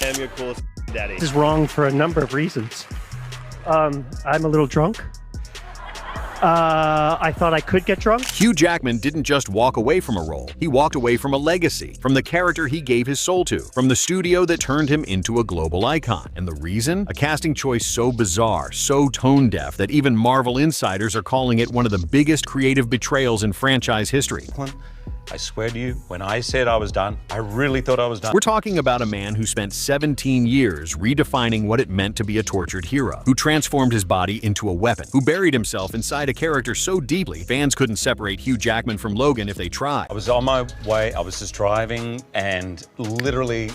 I'm your coolest daddy. This is wrong for a number of reasons. I'm a little drunk. I thought I could get drunk. Hugh Jackman didn't just walk away from a role. He walked away from a legacy, from the character he gave his soul to, from the studio that turned him into a global icon. And the reason? A casting choice so bizarre, so tone-deaf, that even Marvel insiders are calling it one of the biggest creative betrayals in franchise history. I swear to you, when I said I was done, I really thought I was done. We're talking about a man who spent 17 years redefining what it meant to be a tortured hero, who transformed his body into a weapon, who buried himself inside a character so deeply fans couldn't separate Hugh Jackman from Logan if they tried. I was on my way, I was just driving, and literally,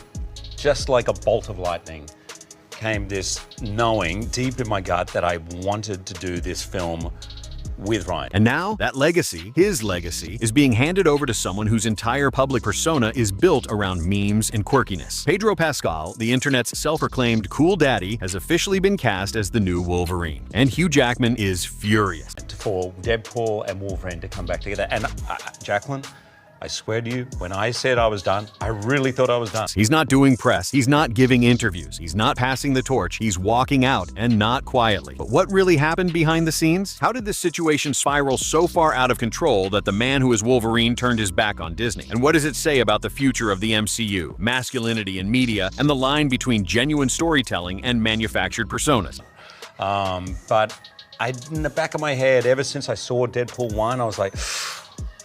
just like a bolt of lightning, came this knowing deep in my gut that I wanted to do this film with Ryan. And now, that legacy, his legacy, is being handed over to someone whose entire public persona is built around memes and quirkiness. Pedro Pascal, the internet's self-proclaimed cool daddy, has officially been cast as the new Wolverine. And Hugh Jackman is furious. For Deadpool and Wolverine to come back together. And Jacqueline, I swear to you, when I said I was done, I really thought I was done. He's not doing press, he's not giving interviews, he's not passing the torch, he's walking out, and not quietly. But what really happened behind the scenes? How did this situation spiral so far out of control that the man who is Wolverine turned his back on Disney? And what does it say about the future of the MCU, masculinity in media, and the line between genuine storytelling and manufactured personas? But in the back of my head, ever since I saw Deadpool 1, I was like,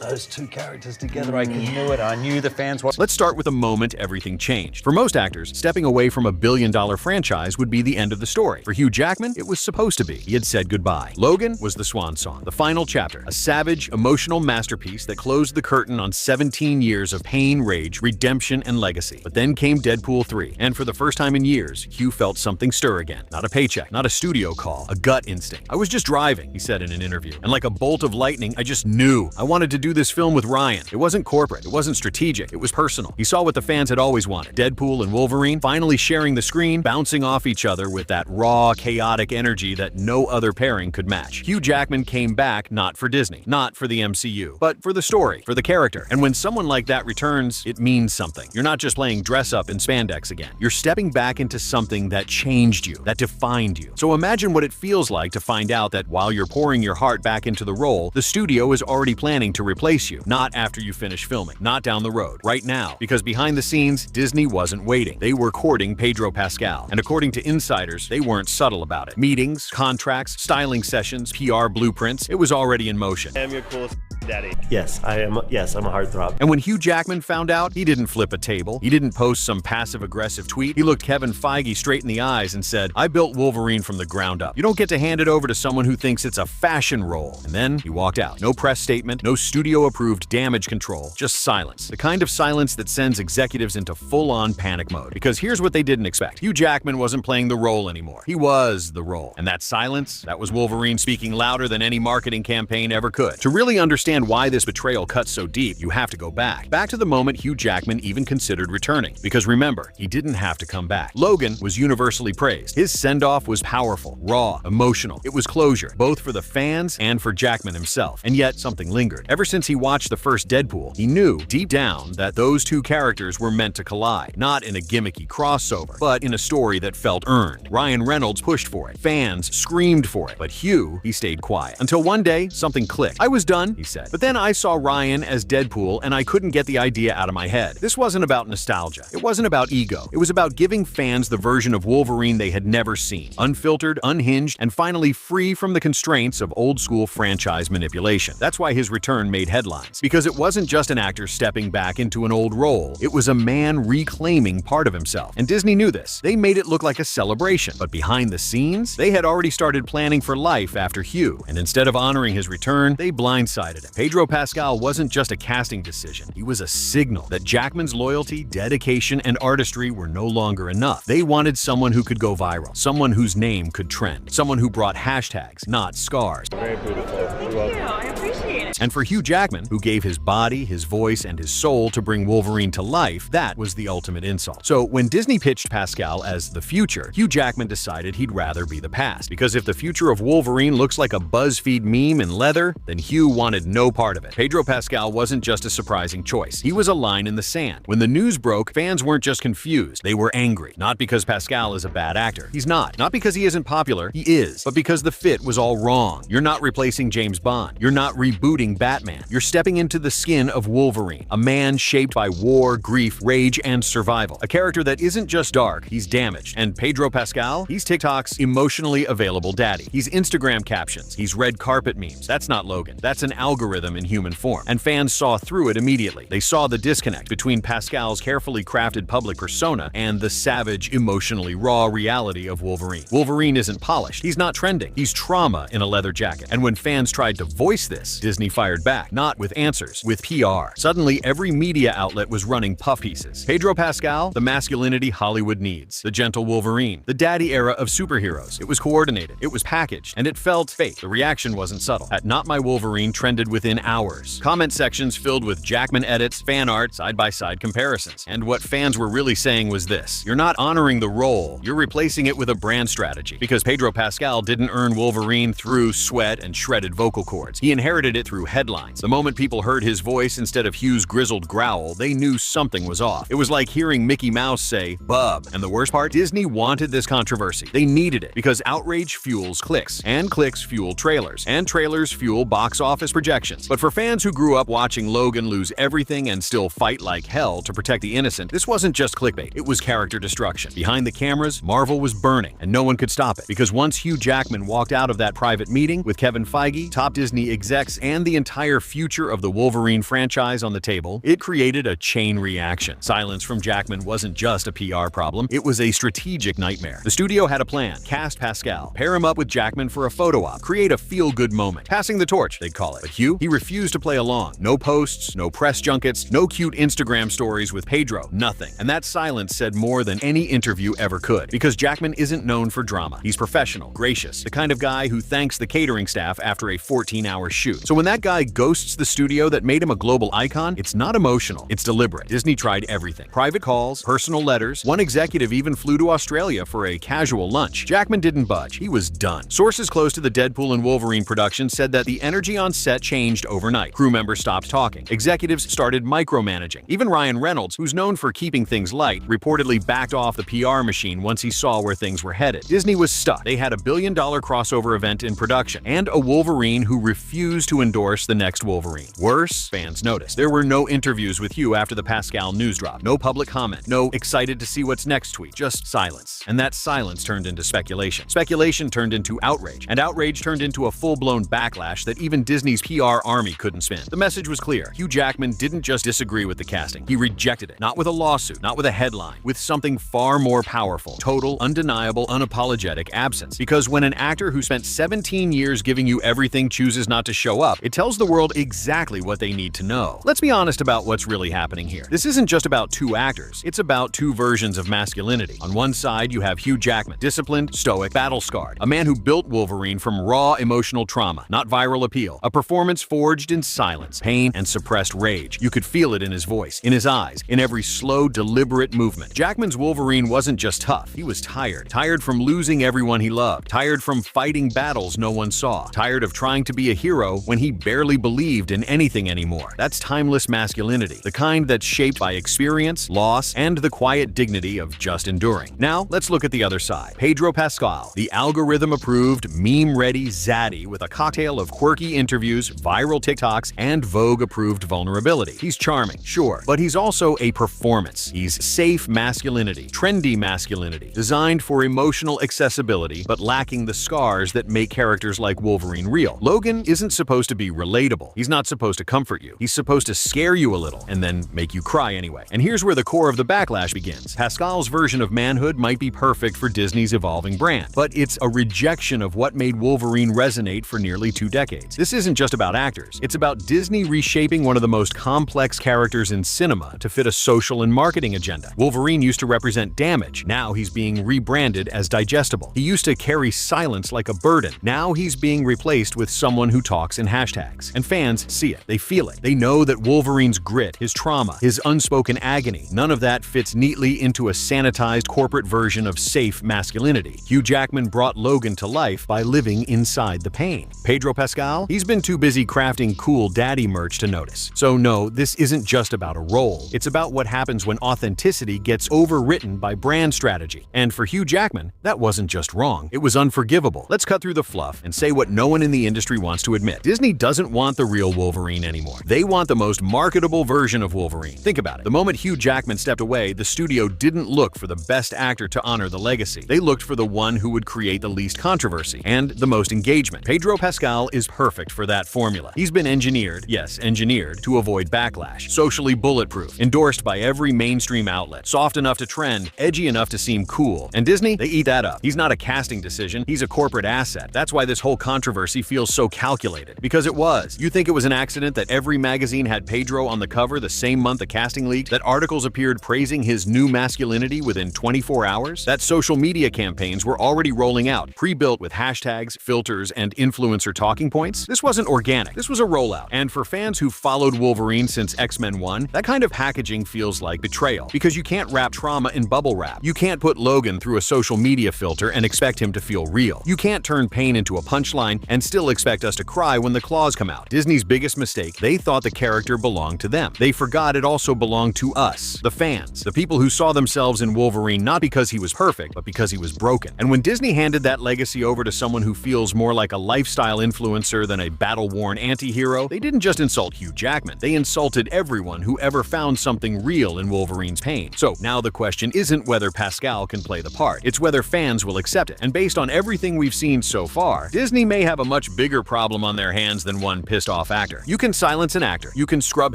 those two characters together, I knew it. I knew the fans were. Let's start with the moment everything changed. For most actors, stepping away from a billion-dollar franchise would be the end of the story. For Hugh Jackman, it was supposed to be. He had said goodbye. Logan was the swan song, the final chapter, a savage, emotional masterpiece that closed the curtain on 17 years of pain, rage, redemption, and legacy. But then came Deadpool 3, and for the first time in years, Hugh felt something stir again. Not a paycheck, not a studio call, a gut instinct. I was just driving, he said in an interview, and like a bolt of lightning, I just knew. I wanted to do this film with Ryan. It wasn't corporate, it wasn't strategic, it was personal. He saw what the fans had always wanted. Deadpool and Wolverine finally sharing the screen, bouncing off each other with that raw, chaotic energy that no other pairing could match. Hugh Jackman came back not for Disney, not for the MCU, but for the story, for the character. And when someone like that returns, it means something. You're not just playing dress up in spandex again. You're stepping back into something that changed you, that defined you. So imagine what it feels like to find out that while you're pouring your heart back into the role, the studio is already planning to replace you. Not after you finish filming, not down the road, right now. Because behind the scenes, Disney wasn't waiting. They were courting Pedro Pascal. And according to insiders, they weren't subtle about it. Meetings, contracts, styling sessions, PR blueprints, it was already in motion. I'm your coolest daddy. Yes, I'm a heartthrob. And when Hugh Jackman found out, he didn't flip a table. He didn't post some passive-aggressive tweet. He looked Kevin Feige straight in the eyes and said, I built Wolverine from the ground up. You don't get to hand it over to someone who thinks it's a fashion role. And then he walked out. No press statement, no studio-approved damage control, just silence. The kind of silence that sends executives into full-on panic mode. Because here's what they didn't expect. Hugh Jackman wasn't playing the role anymore. He was the role. And that silence, that was Wolverine speaking louder than any marketing campaign ever could. To really understand why this betrayal cuts so deep, you have to go back. Back to the moment Hugh Jackman even considered returning. Because remember, he didn't have to come back. Logan was universally praised. His send-off was powerful, raw, emotional. It was closure, both for the fans and for Jackman himself. And yet, something lingered. Ever since he watched the first Deadpool, he knew deep down that those two characters were meant to collide, not in a gimmicky crossover, but in a story that felt earned. Ryan Reynolds pushed for it. Fans screamed for it. But Hugh, he stayed quiet. Until one day, something clicked. I was done, he said. But then I saw Ryan as Deadpool and I couldn't get the idea out of my head. This wasn't about nostalgia. It wasn't about ego. It was about giving fans the version of Wolverine they had never seen. Unfiltered, unhinged, and finally free from the constraints of old-school franchise manipulation. That's why his return made headlines. Because it wasn't just an actor stepping back into an old role. It was a man reclaiming part of himself. And Disney knew this. They made it look like a celebration. But behind the scenes, they had already started planning for life after Hugh. And instead of honoring his return, they blindsided him. Pedro Pascal wasn't just a casting decision. He was a signal that Jackman's loyalty, dedication, and artistry were no longer enough. They wanted someone who could go viral. Someone whose name could trend. Someone who brought hashtags, not scars. Very beautiful. Thank you. I appreciate it. And for Hugh Jackman, who gave his body, his voice, and his soul to bring Wolverine to life, that was the ultimate insult. So when Disney pitched Pascal as the future, Hugh Jackman decided he'd rather be the past. Because if the future of Wolverine looks like a BuzzFeed meme in leather, then Hugh wanted no part of it. Pedro Pascal wasn't just a surprising choice. He was a line in the sand. When the news broke, fans weren't just confused, they were angry. Not because Pascal is a bad actor. He's not. Not because he isn't popular. He is. But because the fit was all wrong. You're not replacing James Bond. You're not rebooting Batman. You're stepping into the skin of Wolverine, a man shaped by war, grief, rage, and survival. A character that isn't just dark, he's damaged. And Pedro Pascal? He's TikTok's emotionally available daddy. He's Instagram captions. He's red carpet memes. That's not Logan. That's an algorithm in human form. And fans saw through it immediately. They saw the disconnect between Pascal's carefully crafted public persona and the savage, emotionally raw reality of Wolverine. Wolverine isn't polished. He's not trending. He's trauma in a leather jacket. And when fans tried to voice this, Disney fired back. Not with answers, with PR. Suddenly, every media outlet was running puff pieces. Pedro Pascal, the masculinity Hollywood needs. The gentle Wolverine. The daddy era of superheroes. It was coordinated. It was packaged. And it felt fake. The reaction wasn't subtle. At Not My Wolverine trended within hours. Comment sections filled with Jackman edits, fan art, side-by-side comparisons. And what fans were really saying was this: you're not honoring the role, you're replacing it with a brand strategy. Because Pedro Pascal didn't earn Wolverine through sweat and shredded vocal cords. He inherited it through headlines. The moment people heard his voice instead of Hugh's grizzled growl, they knew something was off. It was like hearing Mickey Mouse say, "Bub." And the worst part? Disney wanted this controversy. They needed it because outrage fuels clicks, and clicks fuel trailers, and trailers fuel box office projections. But for fans who grew up watching Logan lose everything and still fight like hell to protect the innocent, this wasn't just clickbait, it was character destruction. Behind the cameras, Marvel was burning, and no one could stop it. Because once Hugh Jackman walked out of that private meeting with Kevin Feige, top Disney execs, and the entire future of the Wolverine franchise on the table, it created a chain reaction. Silence from Jackman wasn't just a PR problem, it was a strategic nightmare. The studio had a plan: cast Pascal, pair him up with Jackman for a photo op, create a feel-good moment. Passing the torch, they'd call it. But Hugh, he refused to play along. No posts, no press junkets, no cute Instagram stories with Pedro, nothing. And that silence said more than any interview ever could. Because Jackman isn't known for drama. He's professional, gracious, the kind of guy who thanks the catering staff after a 14-hour shoot. So when that guy ghosts the studio that made him a global icon, it's not emotional, it's deliberate. Disney tried everything. Private calls, personal letters, one executive even flew to Australia for a casual lunch. Jackman didn't budge. He was done. Sources close to the Deadpool and Wolverine production said that the energy on set changed overnight. Crew members stopped talking. Executives started micromanaging. Even Ryan Reynolds, who's known for keeping things light, reportedly backed off the PR machine once he saw where things were headed. Disney was stuck. They had a billion-dollar crossover event in production, and a Wolverine who refused to endorse the next Wolverine. Worse, fans noticed. There were no interviews with Hugh after the Pascal news drop. No public comment. No excited to see what's next tweet. Just silence. And that silence turned into speculation. Speculation turned into outrage. And outrage turned into a full-blown backlash that even Disney's PR army couldn't spin. The message was clear. Hugh Jackman didn't just disagree with the casting. He rejected it. Not with a lawsuit, not with a headline, with something far more powerful. Total, undeniable, unapologetic absence. Because when an actor who spent 17 years giving you everything chooses not to show up, it tells the world exactly what they need to know. Let's be honest about what's really happening here. This isn't just about two actors. It's about two versions of masculinity. On one side, you have Hugh Jackman, disciplined, stoic, battle-scarred. A man who built Wolverine from raw emotional trauma, not viral appeal. A performance forged in silence, pain, and suppressed rage. You could feel it in his voice, in his eyes, in every slow, deliberate movement. Jackman's Wolverine wasn't just tough. He was tired. Tired from losing everyone he loved. Tired from fighting battles no one saw. Tired of trying to be a hero when he barely believed in anything anymore. That's timeless masculinity. The kind that's shaped by experience, loss, and the quiet dignity of just enduring. Now, let's look at the other side. Pedro Pascal, the algorithm-approved, meme-ready zaddy with a cocktail of quirky interviews, viral TikToks, and Vogue-approved vulnerability. He's charming, sure, but he's also a performance. He's safe masculinity, trendy masculinity, designed for emotional accessibility, but lacking the scars that make characters like Wolverine real. Logan isn't supposed to be relatable. He's not supposed to comfort you. He's supposed to scare you a little, and then make you cry anyway. And here's where the core of the backlash begins. Pascal's version of manhood might be perfect for Disney's evolving brand, but it's a rejection of what made Wolverine resonate for nearly 2 decades. This isn't just about actors. It's about Disney reshaping one of the most complex characters in cinema to fit a social and marketing agenda. Wolverine used to represent damage. Now he's being rebranded as digestible. He used to carry silence like a burden. Now he's being replaced with someone who talks in hashtags. hashtags. And fans see it. They feel it. They know that Wolverine's grit, his trauma, his unspoken agony, none of that fits neatly into a sanitized corporate version of safe masculinity. Hugh Jackman brought Logan to life by living inside the pain. Pedro Pascal? He's been too busy crafting cool daddy merch to notice. So no, this isn't just about a role. It's about what happens when authenticity gets overwritten by brand strategy. And for Hugh Jackman, that wasn't just wrong. It was unforgivable. Let's cut through the fluff and say what no one in the industry wants to admit. Disney doesn't want the real Wolverine anymore. They want the most marketable version of Wolverine. Think about it. The moment Hugh Jackman stepped away, the studio didn't look for the best actor to honor the legacy. They looked for the one who would create the least controversy and the most engagement. Pedro Pascal is perfect for that formula. He's been engineered, yes, engineered, to avoid backlash. Socially bulletproof, endorsed by every mainstream outlet, soft enough to trend, edgy enough to seem cool. And Disney, they eat that up. He's not a casting decision, he's a corporate asset. That's why this whole controversy feels so calculated. Because it was. You think it was an accident that every magazine had Pedro on the cover the same month the casting leaked? That articles appeared praising his new masculinity within 24 hours? That social media campaigns were already rolling out, pre-built with hashtags, filters, and influencer talking points? This wasn't organic. This was a rollout. And for fans who followed Wolverine since X-Men 1, that kind of packaging feels like betrayal. Because you can't wrap trauma in bubble wrap. You can't put Logan through a social media filter and expect him to feel real. You can't turn pain into a punchline and still expect us to cry when the claws come out. Disney's biggest mistake, they thought the character belonged to them. They forgot it also belonged to us, the fans, the people who saw themselves in Wolverine not because he was perfect, but because he was broken. And when Disney handed that legacy over to someone who feels more like a lifestyle influencer than a battle-worn anti-hero, they didn't just insult Hugh Jackman, they insulted everyone who ever found something real in Wolverine's pain. So now the question isn't whether Pascal can play the part, it's whether fans will accept it. And based on everything we've seen so far, Disney may have a much bigger problem on their hands than one pissed-off actor. You can silence an actor, you can scrub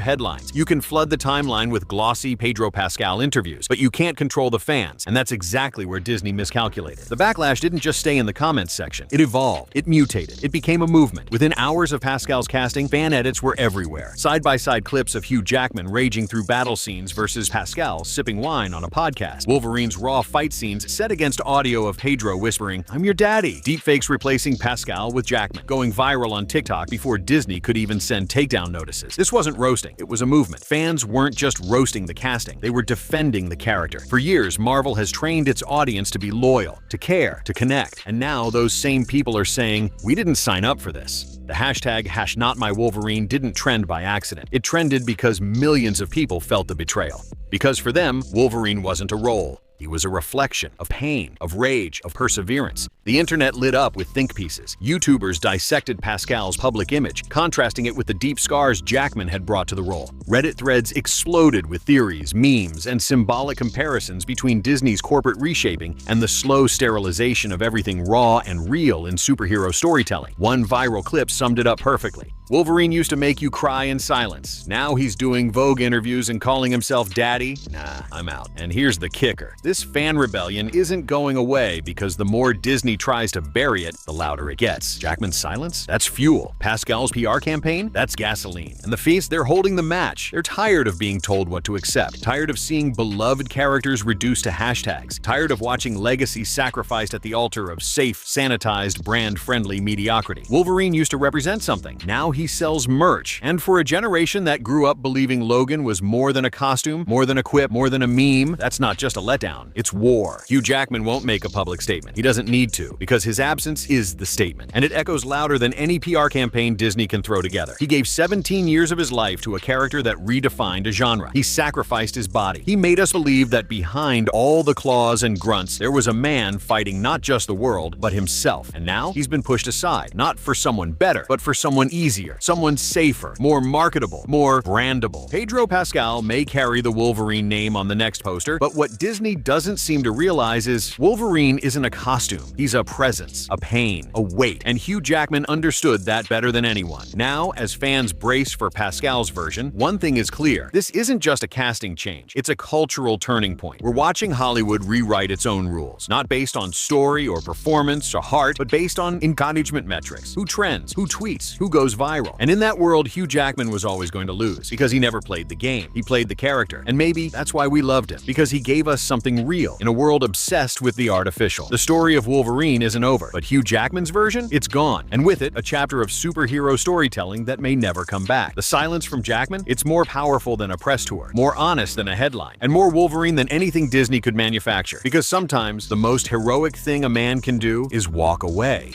headlines, you can flood the timeline with glossy Pedro Pascal interviews, but you can't control the fans, and that's exactly where Disney miscalculated. The backlash didn't just stay in the comments section. It evolved, it mutated, it became a movement. Within hours of Pascal's casting, fan edits were everywhere. Side-by-side clips of Hugh Jackman raging through battle scenes versus Pascal sipping wine on a podcast. Wolverine's raw fight scenes set against audio of Pedro whispering, "I'm your daddy." Deepfakes replacing Pascal with Jackman, going viral on TikTok before Disney could even send takedown notices. This wasn't roasting, it was a movement. Fans weren't just roasting the casting, they were defending the character. For years, Marvel has trained its audience to be loyal, to care, to connect. And now those same people are saying, we didn't sign up for this. The hashtag #NotMyWolverine didn't trend by accident. It trended because millions of people felt the betrayal. Because for them, Wolverine wasn't a role. He was a reflection of pain, of rage, of perseverance. The internet lit up with think pieces. YouTubers dissected Pascal's public image, contrasting it with the deep scars Jackman had brought to the role. Reddit threads exploded with theories, memes, and symbolic comparisons between Disney's corporate reshaping and the slow sterilization of everything raw and real in superhero storytelling. One viral clip summed it up perfectly. Wolverine used to make you cry in silence. Now he's doing Vogue interviews and calling himself daddy? Nah, I'm out. And here's the kicker. This fan rebellion isn't going away because the more Disney tries to bury it, the louder it gets. Jackman's silence? That's fuel. Pascal's PR campaign? That's gasoline. And the Feast, they're holding the match. They're tired of being told what to accept. Tired of seeing beloved characters reduced to hashtags. Tired of watching legacy sacrificed at the altar of safe, sanitized, brand-friendly mediocrity. Wolverine used to represent something. Now he sells merch. And for a generation that grew up believing Logan was more than a costume, more than a quip, more than a meme, that's not just a letdown. It's war. Hugh Jackman won't make a public statement. He doesn't need to, because his absence is the statement. And it echoes louder than any PR campaign Disney can throw together. He gave 17 years of his life to a character that redefined a genre. He sacrificed his body. He made us believe that behind all the claws and grunts, there was a man fighting not just the world, but himself. And now he's been pushed aside, not for someone better, but for someone easier, someone safer, more marketable, more brandable. Pedro Pascal may carry the Wolverine name on the next poster, but what Disney doesn't seem to realize is Wolverine isn't a costume. He's a presence, a pain, a weight, and Hugh Jackman understood that better than anyone. Now, as fans brace for Pascal's version, one thing is clear. This isn't just a casting change. It's a cultural turning point. We're watching Hollywood rewrite its own rules, not based on story or performance or heart, but based on engagement metrics. Who trends, who tweets, who goes viral. And in that world, Hugh Jackman was always going to lose because he never played the game. He played the character. And maybe that's why we loved him, because he gave us something something real in a world obsessed with the artificial. The story of Wolverine isn't over, but Hugh Jackman's version? It's gone. And with it, a chapter of superhero storytelling that may never come back. The silence from Jackman? It's more powerful than a press tour, more honest than a headline, and more Wolverine than anything Disney could manufacture. Because sometimes, the most heroic thing a man can do is walk away.